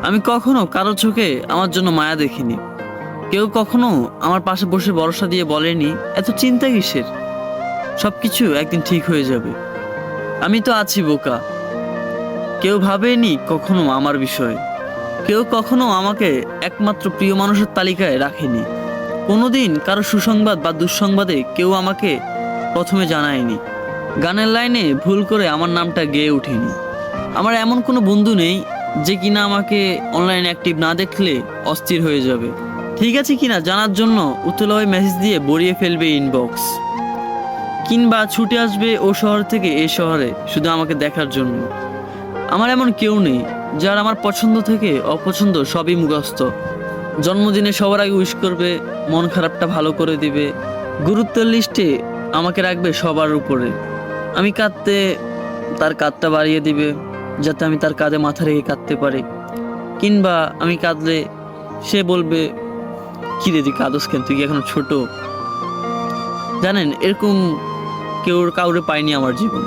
আমি কখনো কারো চোখে আমার জন্য মায়া দেখিনি। কেউ কখনো আমার পাশে বসে ভরসা দিয়ে বলেনি এত চিন্তা কিসের, সবকিছু একদিন ঠিক হয়ে যাবে। আমি তো আছি বোকা। কেউ ভাবেনি কখনো আমার বিষয়ে। কেউ কখনো আমাকে একমাত্র প্রিয় মানুষের তালিকায় রাখেনি। কোনোদিন কারো সুসংবাদ বা দুঃসংবাদে কেউ আমাকে প্রথমে জানায়নি। গানের লাইনে ভুল করে আমার নামটা গেয়ে ওঠেনি। আমার এমন কোনো বন্ধু নেই যে কিনা আমাকে অনলাইনে অ্যাক্টিভ না দেখলে অস্থির হয়ে যাবে। ঠিক আছে কিনা জানার জন্য উতলা হয়ে মেসেজ দিয়ে ভরিয়ে ফেলবে ইনবক্স, কিংবা ছুটে আসবে ও শহর থেকে এই শহরে শুধু আমাকে দেখার জন্য। আমার এমন কেউ নেই যার আমার পছন্দ থেকে অপছন্দ সবই মুখস্থ। জন্মদিনে সবার আগে উইশ করবে, মন খারাপটা ভালো করে দিবে, গুরুত্বের লিস্টে আমাকে রাখবে সবার উপরে। আমি কাঁদতে তার কাঁধটা বাড়িয়ে দিবে যাতে আমি তার কাঁধে মাথা রেখে কাঁদতে পারি, কিংবা আমি কাঁদলে সে বলবে কি রে তুই কাঁদস কেন, তুই কি এখনো ছোট। জানেন, এরকম কাউরে পাইনি আমার জীবন।